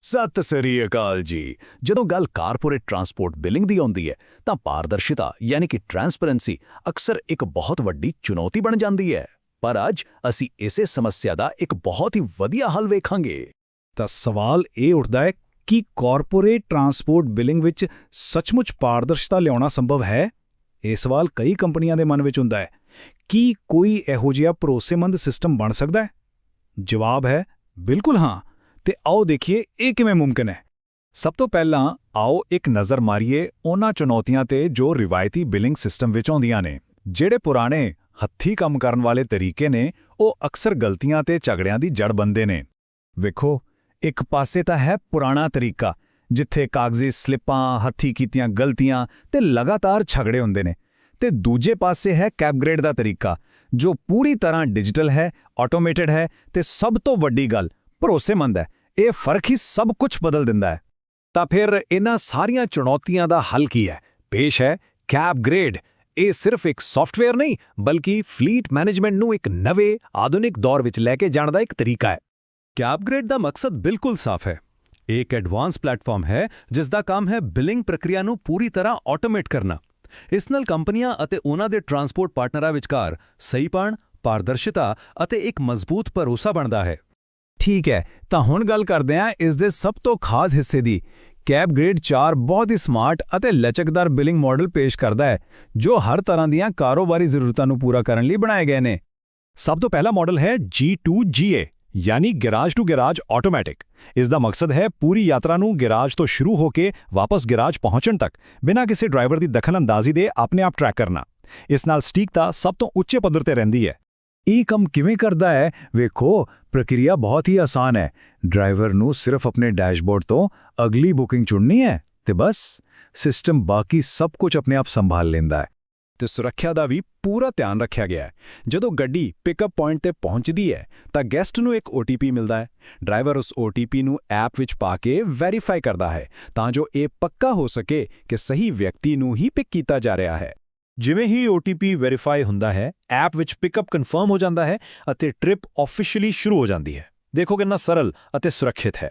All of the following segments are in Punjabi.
ਸਤਿ ਸ੍ਰੀ ਅਕਾਲ ਜੀ। ਜਦੋਂ ਗੱਲ ਕਾਰਪੋਰੇਟ ਟਰਾਂਸਪੋਰਟ ਬਿਲਿੰਗ ਦੀ ਆਉਂਦੀ ਹੈ ਤਾਂ ਪਾਰਦਰਸ਼ਿਤਾ ਯਾਨੀ ਕਿ ਟਰਾਂਸਪੇਰੈਂਸੀ ਅਕਸਰ ਇੱਕ ਬਹੁਤ ਵੱਡੀ ਚੁਣੌਤੀ ਬਣ ਜਾਂਦੀ ਹੈ। ਪਰ ਅੱਜ ਅਸੀਂ ਇਸੇ ਸਮੱਸਿਆ ਦਾ ਇੱਕ ਬਹੁਤ ਹੀ ਵਧੀਆ ਹੱਲ ਵੇਖਾਂਗੇ। ਤਾਂ ਸਵਾਲ ਇਹ ਉੱਠਦਾ ਹੈ ਕਿ ਕਾਰਪੋਰੇਟ ਟਰਾਂਸਪੋਰਟ ਬਿਲਿੰਗ ਵਿੱਚ ਸੱਚਮੁੱਚ ਪਾਰਦਰਸ਼ਤਾ ਲਿਆਉਣਾ ਸੰਭਵ ਹੈ? ਇਹ ਸਵਾਲ ਕਈ ਕੰਪਨੀਆਂ ਦੇ ਮਨ ਵਿੱਚ ਹੁੰਦਾ ਹੈ। ਕੀ ਕੋਈ ਇਹੋ ਜਿਹਾ ਭਰੋਸੇਮੰਦ ਸਿਸਟਮ ਬਣ ਸਕਦਾ ਹੈ? ਜਵਾਬ ਹੈ ਬਿਲਕੁਲ ਹਾਂ। ਤੇ ਆਓ ਦੇਖੀਏ ਇਹ ਕਿਵੇਂ ਮੁਮਕਿਨ ਹੈ। ਸਭ ਤੋਂ ਪਹਿਲਾਂ ਆਓ ਇੱਕ ਨਜ਼ਰ ਮਾਰੀਏ ਉਹਨਾਂ ਚੁਣੌਤੀਆਂ ਤੇ ਜੋ ਰਿਵਾਇਤੀ ਬਿਲਿੰਗ ਸਿਸਟਮ ਵਿੱਚ ਆਉਂਦੀਆਂ ਨੇ। ਜਿਹੜੇ ਪੁਰਾਣੇ ਹੱਥੀਂ ਕੰਮ ਕਰਨ ਵਾਲੇ ਤਰੀਕੇ ਨੇ ਉਹ ਅਕਸਰ ਗਲਤੀਆਂ ਤੇ ਝਗੜਿਆਂ ਦੀ ਜੜ ਬਣਦੇ ਨੇ। ਵੇਖੋ, ਇੱਕ ਪਾਸੇ ਤਾਂ ਹੈ ਪੁਰਾਣਾ ਤਰੀਕਾ ਜਿੱਥੇ ਕਾਗਜ਼ੀ ਸਲਿੱਪਾਂ, ਹੱਥੀਂ ਕੀਤੀਆਂ ਗਲਤੀਆਂ ਤੇ ਲਗਾਤਾਰ ਝਗੜੇ ਹੁੰਦੇ ਨੇ, ਤੇ ਦੂਜੇ ਪਾਸੇ ਹੈ ਕੈਬਗ੍ਰੇਡ ਦਾ ਤਰੀਕਾ ਜੋ ਪੂਰੀ ਤਰ੍ਹਾਂ ਡਿਜੀਟਲ ਹੈ, ਆਟੋਮੇਟਿਡ ਹੈ ਤੇ ਸਭ ਤੋਂ ਵੱਡੀ ਗੱਲ ਭਰੋਸੇਮੰਦ ਹੈ। ਇਹ ਫਰਕ ਹੀ ਸਭ ਕੁਝ ਬਦਲ ਦਿੰਦਾ ਹੈ। ਤਾਂ ਫਿਰ ਇਹਨਾਂ ਸਾਰੀਆਂ ਚੁਣੌਤੀਆਂ ਦਾ ਹੱਲ ਕੀ ਹੈ? ਪੇਸ਼ ਹੈ ਕੈਬਗ੍ਰੇਡ। ਇਹ ਸਿਰਫ ਇੱਕ ਸੌਫਟਵੇਅਰ ਨਹੀਂ ਬਲਕਿ ਫਲੀਟ ਮੈਨੇਜਮੈਂਟ ਨੂੰ ਇੱਕ ਨਵੇਂ ਆਧੁਨਿਕ ਦੌਰ ਵਿੱਚ ਲੈ ਕੇ ਜਾਣ ਦਾ ਇੱਕ ਤਰੀਕਾ ਹੈ। ਕੈਬਗ੍ਰੇਡ ਦਾ ਮਕਸਦ ਬਿਲਕੁਲ ਸਾਫ਼ ਹੈ। ਇਹ ਇੱਕ ਐਡਵਾਂਸ ਪਲੇਟਫਾਰਮ ਹੈ ਜਿਸ ਦਾ ਕੰਮ ਹੈ ਬਿਲਿੰਗ ਪ੍ਰਕਿਰਿਆ ਨੂੰ ਪੂਰੀ ਤਰ੍ਹਾਂ ਆਟੋਮੇਟ ਕਰਨਾ। ਇਸ ਨਾਲ ਕੰਪਨੀਆਂ ਅਤੇ ਉਹਨਾਂ ਦੇ ਟਰਾਂਸਪੋਰਟ ਪਾਰਟਨਰਾਂ ਵਿਚਕਾਰ ਸਹੀਪਣ, ਪਾਰਦਰਸ਼ਿਤਾ ਅਤੇ ਇੱਕ ਮਜ਼ਬੂਤ ਭਰੋਸਾ ਬਣਦਾ ਹੈ। ਠੀਕ ਹੈ, ਤਾਂ ਹੁਣ ਗੱਲ ਕਰਦੇ ਹਾਂ ਇਸ ਦੇ ਸਭ ਤੋਂ ਖਾਸ ਹਿੱਸੇ ਦੀ। ਕੈਬਗ੍ਰੇਡ 4 ਬਹੁਤ ਹੀ ਸਮਾਰਟ ਅਤੇ ਲਚਕਦਾਰ ਬਿਲਿੰਗ ਮਾਡਲ ਪੇਸ਼ ਕਰਦਾ ਹੈ ਜੋ ਹਰ ਤਰ੍ਹਾਂ ਦੀਆਂ ਕਾਰੋਬਾਰੀ ਜ਼ਰੂਰਤਾਂ ਨੂੰ ਪੂਰਾ ਕਰਨ ਲਈ ਬਣਾਏ ਗਏ ਨੇ। ਸਭ ਤੋਂ ਪਹਿਲਾ ਮਾਡਲ ਹੈ G2GA ਯਾਨੀ ਗੈਰਾਜ ਟੂ ਗੈਰਾਜ ਆਟੋਮੈਟਿਕ। ਇਸ ਦਾ ਮਕਸਦ ਹੈ ਪੂਰੀ ਯਾਤਰਾ ਨੂੰ ਗੈਰਾਜ ਤੋਂ ਸ਼ੁਰੂ ਹੋ ਕੇ ਵਾਪਸ ਗੈਰਾਜ ਪਹੁੰਚਣ ਤੱਕ ਬਿਨਾਂ ਕਿਸੇ ਡਰਾਈਵਰ ਦੀ ਦਖਲਅੰਦਾਜ਼ੀ ਦੇ ਆਪਣੇ ਆਪ ਟਰੈਕ ਕਰਨਾ। ਇਸ ਨਾਲ ਸਟੀਕਤਾ ਸਭ ਤੋਂ ਉੱਚੇ ਪੱਧਰ ਤੇ ਰਹਿੰਦੀ ਹੈ। ਇਹ ਕੰਮ ਕਿਵੇਂ ਕਰਦਾ ਹੈ? ਵੇਖੋ, ਪ੍ਰਕਿਰਿਆ ਬਹੁਤ ਹੀ ਆਸਾਨ ਹੈ। ਡਰਾਈਵਰ ਨੂੰ ਸਿਰਫ ਆਪਣੇ ਡੈਸ਼ਬੋਰਡ ਤੋਂ ਅਗਲੀ ਬੁਕਿੰਗ ਚੁਣਨੀ ਹੈ ਤੇ ਬਸ ਸਿਸਟਮ ਬਾਕੀ ਸਭ ਕੁਝ ਆਪਣੇ ਆਪ ਸੰਭਾਲ ਲੈਂਦਾ ਹੈ। ਤੇ ਸੁਰੱਖਿਆ ਦਾ ਵੀ ਪੂਰਾ ਧਿਆਨ ਰੱਖਿਆ ਗਿਆ ਹੈ। ਜਦੋਂ ਗੱਡੀ ਪਿਕਅਪ ਪੁਆਇੰਟ ਤੇ ਪਹੁੰਚਦੀ ਹੈ ਤਾਂ ਗੈਸਟ ਨੂੰ ਇੱਕ OTP ਮਿਲਦਾ ਹੈ। ਡਰਾਈਵਰ ਉਸ OTP ਨੂੰ ਐਪ ਵਿੱਚ ਪਾ ਕੇ ਵੈਰੀਫਾਈ ਕਰਦਾ ਹੈ ਤਾਂ ਜੋ ਇਹ ਪੱਕਾ ਹੋ ਸਕੇ ਕਿ ਸਹੀ ਵਿਅਕਤੀ ਨੂੰ ਹੀ ਪਿਕ ਕੀਤਾ ਜਾ ਰਿਹਾ ਹੈ। ਜਿਵੇਂ ਹੀ OTP ਵੈਰੀਫਾਈ ਹੁੰਦਾ ਹੈ, ਐਪ ਵਿੱਚ ਪਿਕਅਪ ਕਨਫਰਮ ਹੋ ਜਾਂਦਾ ਹੈ ਅਤੇ ਟ੍ਰਿਪ ਆਫੀਸ਼ੀਅਲੀ ਸ਼ੁਰੂ ਹੋ ਜਾਂਦੀ ਹੈ। ਦੇਖੋ ਕਿੰਨਾ ਸਰਲ ਅਤੇ ਸੁਰੱਖਿਅਤ ਹੈ।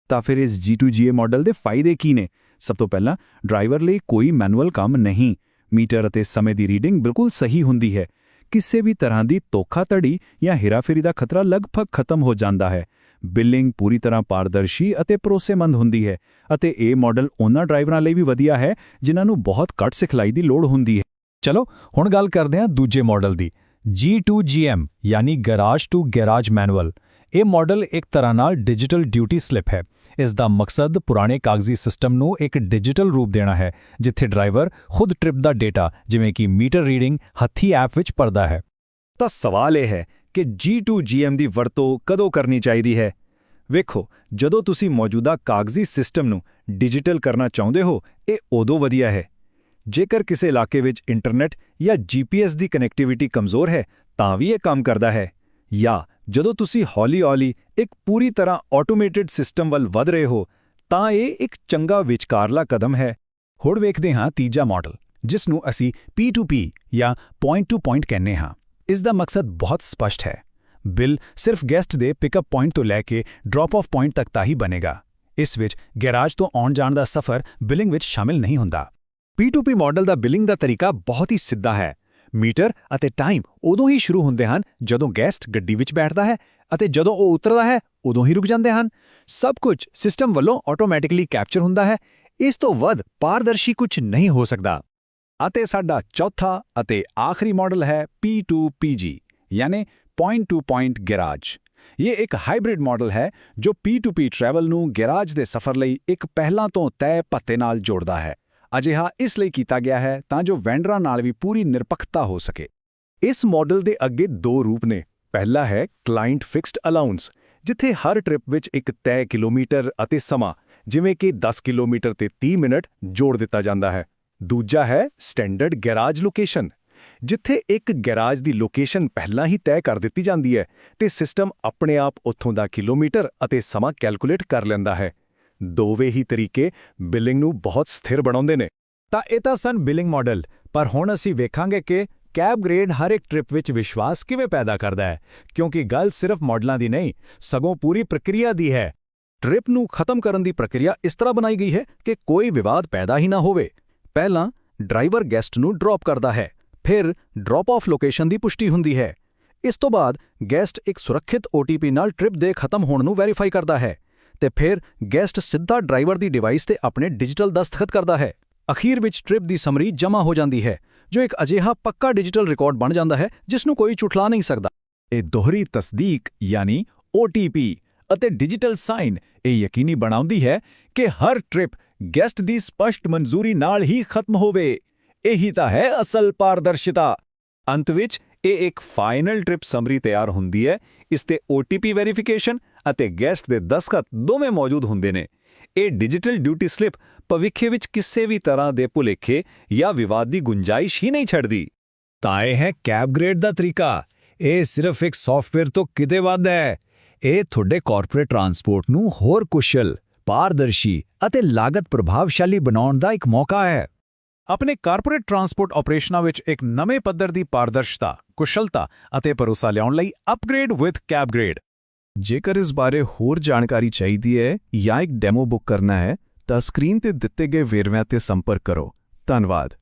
ਤਾਂ ਫਿਰ ਇਸ G2GA ਮਾਡਲ ਦੇ ਫਾਇਦੇ ਕੀ ਨੇ? ਸਭ ਤੋਂ ਪਹਿਲਾਂ, ਡਰਾਈਵਰ ਲਈ ਕੋਈ ਮੈਨੂਅਲ ਕੰਮ ਨਹੀਂ। ਮੀਟਰ ਅਤੇ ਸਮੇਂ ਦੀ ਰੀਡਿੰਗ ਬਿਲਕੁਲ ਸਹੀ ਹੁੰਦੀ ਹੈ। ਕਿਸੇ ਵੀ ਤਰ੍ਹਾਂ ਦੀ ਧੋਖਾਧੜੀ ਜਾਂ ਹੇਰਾਫੇਰੀ ਦਾ ਖਤਰਾ ਲਗਭਗ ਖਤਮ ਹੋ ਜਾਂਦਾ ਹੈ। ਬਿਲਿੰਗ ਪੂਰੀ ਤਰ੍ਹਾਂ ਪਾਰਦਰਸ਼ੀ ਅਤੇ ਭਰੋਸੇਮੰਦ ਹੁੰਦੀ ਹੈ ਅਤੇ ਇਹ ਮਾਡਲ ਉਹਨਾਂ ਡਰਾਈਵਰਾਂ ਲਈ ਵੀ ਵਧੀਆ ਹੈ ਜਿਨ੍ਹਾਂ ਨੂੰ ਬਹੁਤ ਘੱਟ ਸਿਖਲਾਈ ਦੀ ਲੋੜ ਹੁੰਦੀ ਹੈ। ਚਲੋ ਹੁਣ ਗੱਲ ਕਰਦੇ ਹਾਂ ਦੂਜੇ ਮਾਡਲ ਦੀ, G2GM ਯਾਨੀ ਗੈਰਾਜ ਟੂ ਗੈਰਾਜ ਮੈਨੂਅਲ। ਇਹ ਮਾਡਲ ਇੱਕ ਤਰ੍ਹਾਂ ਨਾਲ ਡਿਜੀਟਲ ਡਿਊਟੀ ਸਲਿੱਪ ਹੈ। ਇਸ ਦਾ ਮਕਸਦ ਪੁਰਾਣੇ ਕਾਗਜ਼ੀ ਸਿਸਟਮ ਨੂੰ ਇੱਕ ਡਿਜੀਟਲ ਰੂਪ ਦੇਣਾ ਹੈ ਜਿੱਥੇ ਡਰਾਈਵਰ ਖੁਦ ਟ੍ਰਿਪ ਦਾ ਡੇਟਾ ਜਿਵੇਂ ਕਿ ਮੀਟਰ ਰੀਡਿੰਗ ਹੱਥੀਂ ਐਪ ਵਿੱਚ ਭਰਦਾ ਹੈ। ਤਾਂ ਸਵਾਲ ਇਹ ਹੈ ਕਿ G2GM ਦੀ ਵਰਤੋਂ ਕਦੋਂ ਕਰਨੀ ਚਾਹੀਦੀ ਹੈ? ਵੇਖੋ, ਜਦੋਂ ਤੁਸੀਂ ਮੌਜੂਦਾ ਕਾਗਜ਼ੀ ਸਿਸਟਮ ਨੂੰ ਡਿਜੀਟਲ ਕਰਨਾ ਚਾਹੁੰਦੇ ਹੋ, ਇਹ ਉਦੋਂ ਵਧੀਆ ਹੈ। ਜੇਕਰ ਕਿਸੇ ਇਲਾਕੇ ਵਿੱਚ ਇੰਟਰਨੈਟ ਜਾਂ GPS ਦੀ ਕਨੈਕਟੀਵਿਟੀ ਕਮਜ਼ੋਰ ਹੈ ਤਾਂ ਵੀ ਇਹ ਕੰਮ ਕਰਦਾ ਹੈ। ਜਾਂ ਜਦੋਂ ਤੁਸੀਂ ਹੌਲੀ-ਹੌਲੀ ਇੱਕ ਪੂਰੀ ਤਰ੍ਹਾਂ ਆਟੋਮੇਟਿਡ ਸਿਸਟਮ ਵੱਲ ਵਧ ਰਹੇ ਹੋ ਤਾਂ ਇਹ ਇੱਕ ਚੰਗਾ ਵਿਚਕਾਰਲਾ ਕਦਮ ਹੈ। ਹੁਣ ਵੇਖਦੇ ਹਾਂ ਤੀਜਾ ਮਾਡਲ ਜਿਸ ਨੂੰ ਅਸੀਂ P2P ਜਾਂ ਪੁਆਇੰਟ ਟੂ ਪੁਆਇੰਟ ਕਹਿੰਦੇ ਹਾਂ। ਇਸ ਦਾ ਮਕਸਦ ਬਹੁਤ ਸਪਸ਼ਟ ਹੈ। ਬਿੱਲ ਸਿਰਫ ਗੈਸਟ ਦੇ ਪਿਕਅਪ ਪੁਆਇੰਟ ਤੋਂ ਲੈ ਕੇ ਡ੍ਰੌਪ ਆਫ ਪੁਆਇੰਟ ਤੱਕ ਤਾਂ ਹੀ ਬਣੇਗਾ। ਇਸ ਵਿੱਚ ਗੈਰਾਜ ਤੋਂ ਆਉਣ ਜਾਣ ਦਾ ਸਫ਼ਰ ਬਿਲਿੰਗ ਵਿੱਚ ਸ਼ਾਮਿਲ ਨਹੀਂ ਹੁੰਦਾ। P2P ਮਾਡਲ ਦਾ ਬਿਲਿੰਗ ਦਾ ਤਰੀਕਾ ਬਹੁਤ ਹੀ ਸਿੱਧਾ ਹੈ। ਮੀਟਰ ਅਤੇ ਟਾਈਮ ਉਦੋਂ ਹੀ ਸ਼ੁਰੂ ਹੁੰਦੇ ਹਨ ਜਦੋਂ ਗੈਸਟ ਗੱਡੀ ਵਿੱਚ ਬੈਠਦਾ ਹੈ ਅਤੇ ਜਦੋਂ ਉਹ ਉਤਰਦਾ ਹੈ ਉਦੋਂ ਹੀ ਰੁਕ ਜਾਂਦੇ ਹਨ। ਸਭ ਕੁਝ ਸਿਸਟਮ ਵੱਲੋਂ ਆਟੋਮੈਟਿਕਲੀ ਕੈਪਚਰ ਹੁੰਦਾ ਹੈ। ਇਸ ਤੋਂ ਵੱਧ ਪਾਰਦਰਸ਼ੀ ਕੁਝ ਨਹੀਂ ਹੋ ਸਕਦਾ। ਅਤੇ ਸਾਡਾ ਚੌਥਾ ਅਤੇ ਆਖਰੀ ਮਾਡਲ ਹੈ P2PG ਯਾਨੀ ਪੁਆਇੰਟ ਟੂ ਪੁਆਇੰਟ ਗੈਰਾਜ। ਇਹ ਇੱਕ ਹਾਈਬ੍ਰਿਡ ਮਾਡਲ ਹੈ ਜੋ P2P ਟਰੈਵਲ ਨੂੰ ਗੈਰਾਜ ਦੇ ਸਫ਼ਰ ਲਈ ਇੱਕ ਪਹਿਲਾਂ ਤੋਂ ਤੈਅ ਭੱਤੇ ਨਾਲ ਜੋੜਦਾ ਹੈ। ਅਜਿਹਾ ਇਸ ਲਈ ਕੀਤਾ ਗਿਆ ਹੈ ਤਾਂ ਜੋ ਵੈਂਡਰਾਂ ਨਾਲ ਵੀ ਪੂਰੀ ਨਿਰਪੱਖਤਾ ਹੋ ਸਕੇ। ਇਸ ਮਾਡਲ ਦੇ ਅੱਗੇ ਦੋ ਰੂਪ ਨੇ। ਪਹਿਲਾ ਹੈ ਕਲਾਇੰਟ ਫਿਕਸਡ ਅਲਾਊਂਸ, ਜਿੱਥੇ ਹਰ ਟ੍ਰਿਪ ਵਿੱਚ ਇੱਕ ਤੈਅ ਕਿਲੋਮੀਟਰ ਅਤੇ ਸਮਾਂ ਜਿਵੇਂ ਕਿ 10 ਕਿਲੋਮੀਟਰ ਤੇ 30 ਮਿੰਟ ਜੋੜ ਦਿੱਤਾ ਜਾਂਦਾ ਹੈ। ਦੂਜਾ ਹੈ ਸਟੈਂਡਰਡ ਗੈਰਾਜ ਲੋਕੇਸ਼ਨ, ਜਿੱਥੇ ਇੱਕ ਗੈਰਾਜ ਦੀ ਲੋਕੇਸ਼ਨ ਪਹਿਲਾਂ ਹੀ ਤੈਅ ਕਰ ਦਿੱਤੀ ਜਾਂਦੀ ਹੈ ਤੇ ਸਿਸਟਮ ਆਪਣੇ ਆਪ ਉੱਥੋਂ ਦਾ ਕਿਲੋਮੀਟਰ ਅਤੇ ਸਮਾਂ ਕੈਲਕੂਲੇਟ ਕਰ ਲੈਂਦਾ ਹੈ। ਦੋਵੇਂ ਹੀ ਤਰੀਕੇ ਬਿਲਿੰਗ ਨੂੰ ਬਹੁਤ ਸਥਿਰ ਬਣਾਉਂਦੇ ਨੇ। ਤਾਂ ਇਹ ਤਾਂ ਸਨ ਬਿਲਿੰਗ ਮਾਡਲ, ਪਰ ਹੁਣ ਅਸੀਂ ਵੇਖਾਂਗੇ ਕਿ ਕੈਬਗ੍ਰੇਡ ਹਰ ਇੱਕ ਟ੍ਰਿਪ ਵਿੱਚ ਵਿਸ਼ਵਾਸ ਕਿਵੇਂ ਪੈਦਾ ਕਰਦਾ ਹੈ, ਕਿਉਂਕਿ ਗੱਲ ਸਿਰਫ ਮਾਡਲਾਂ ਦੀ ਨਹੀਂ, ਸਗੋਂ ਪੂਰੀ ਪ੍ਰਕਿਰਿਆ ਦੀ ਹੈ। ਟ੍ਰਿਪ ਨੂੰ ਖਤਮ ਕਰਨ ਦੀ ਪ੍ਰਕਿਰਿਆ ਇਸ ਤਰ੍ਹਾਂ ਬਣਾਈ ਗਈ ਹੈ ਕਿ ਕੋਈ ਵਿਵਾਦ ਪੈਦਾ ਹੀ ਨਾ ਹੋਵੇ। ਪਹਿਲਾਂ ਡਰਾਈਵਰ ਗੈਸਟ ਨੂੰ ਡ੍ਰੌਪ ਕਰਦਾ ਹੈ, ਫਿਰ ਡ੍ਰੌਪ ਆਫ ਲੋਕੇਸ਼ਨ ਦੀ ਪੁਸ਼ਟੀ ਹੁੰਦੀ ਹੈ। ਇਸ ਤੋਂ ਬਾਅਦ ਗੈਸਟ ਇੱਕ ਸੁਰੱਖਿਅਤ OTP ਨਾਲ ਟ੍ਰਿਪ ਦੇ ਖਤਮ ਹੋਣ ਨੂੰ ਵੈਰੀਫਾਈ ਕਰਦਾ ਹੈ ਤੇ ਫਿਰ ਗੈਸਟ ਸਿੱਧਾ ਡਰਾਈਵਰ ਦੀ ਡਿਵਾਈਸ ਤੇ ਆਪਣੇ ਡਿਜੀਟਲ ਦਸਤਖਤ ਕਰਦਾ ਹੈ। ਅਖੀਰ ਵਿੱਚ ਟ੍ਰਿਪ ਦੀ ਸਮਰੀ ਜਮ੍ਹਾਂ ਹੋ ਜਾਂਦੀ ਹੈ, ਜੋ ਇੱਕ ਅਜਿਹਾ ਪੱਕਾ ਡਿਜੀਟਲ ਰਿਕਾਰਡ ਬਣ ਜਾਂਦਾ ਹੈ ਜਿਸ ਨੂੰ ਕੋਈ ਝੁਠਲਾ ਨਹੀਂ ਸਕਦਾ। ਇਹ ਦੋਹਰੀ ਤਸਦੀਕ ਯਾਨੀ OTP ਅਤੇ ਡਿਜੀਟਲ ਸਾਈਨ ਇਹ ਯਕੀਨੀ ਬਣਾਉਂਦੀ ਹੈ ਕਿ ਹਰ ਟ੍ਰਿਪ ਗੈਸਟ ਦੀ ਸਪਸ਼ਟ ਮਨਜ਼ੂਰੀ ਨਾਲ ਹੀ ਖਤਮ ਹੋਵੇ। ਇਹੀ ਤਾਂ ਹੈ ਅਸਲ ਪਾਰਦਰਸ਼ਿਤਾ। ਅੰਤ ਵਿੱਚ ਇਹ ਇੱਕ ਫਾਈਨਲ ਟ੍ਰਿਪ ਸਮਰੀ ਤਿਆਰ ਹੁੰਦੀ ਹੈ। ਇਸ ਤੇ OTP ਵੈਰੀਫਿਕੇਸ਼ਨ ਅਤੇ ਗੈਸਟ ਦੇ ਦਸਤਖਤ ਦੋਵੇਂ ਮੌਜੂਦ ਹੁੰਦੇ ਨੇ। ਇਹ ਡਿਜੀਟਲ ਡਿਊਟੀ ਸਲਿੱਪ ਭਵਿੱਖ ਵਿੱਚ ਕਿਸੇ ਵੀ ਤਰ੍ਹਾਂ ਦੇ ਭੁਲੇਖੇ ਜਾਂ ਵਿਵਾਦ ਦੀ ਗੁੰਜਾਇਸ਼ ਹੀ ਨਹੀਂ ਛੱਡਦੀ। ਤਾਂ ਇਹ ਹੈ ਕੈਬਗ੍ਰੇਡ ਦਾ ਤਰੀਕਾ। ਇਹ ਸਿਰਫ ਇੱਕ ਸੌਫਟਵੇਅਰ ਤੋਂ ਕਿਤੇ ਵੱਧ ਹੈ। ਇਹ ਤੁਹਾਡੇ ਕਾਰਪੋਰੇਟ ਟਰਾਂਸਪੋਰਟ ਨੂੰ ਹੋਰ ਕੁਸ਼ਲ, ਪਾਰਦਰਸ਼ੀ ਅਤੇ ਲਾਗਤ ਪ੍ਰਭਾਵਸ਼ਾਲੀ ਬਣਾਉਣ ਦਾ ਇੱਕ ਮੌਕਾ ਹੈ। ਆਪਣੇ ਕਾਰਪੋਰੇਟ ਟਰਾਂਸਪੋਰਟ ਆਪਰੇਸ਼ਨਾਂ ਵਿੱਚ ਇੱਕ ਨਵੇਂ ਪੱਧਰ ਦੀ ਪਾਰਦਰਸ਼ਤਾ, ਕੁਸ਼ਲਤਾ ਅਤੇ ਭਰੋਸਾ ਲਿਆਉਣ ਲਈ ਅਪਗ੍ਰੇਡ ਵਿਦ ਕੈਬਗ੍ਰੇਡ। ਜੇਕਰ ਇਸ ਬਾਰੇ ਹੋਰ ਜਾਣਕਾਰੀ ਚਾਹੀਦੀ ਹੈ ਜਾਂ ਇੱਕ ਡੈਮੋ ਬੁੱਕ ਕਰਨਾ ਹੈ ਤਾਂ ਸਕਰੀਨ ਤੇ ਦਿੱਤੇ ਗਏ ਵੇਰਵਿਆਂ ਤੇ ਸੰਪਰਕ ਕਰੋ। ਧੰਨਵਾਦ।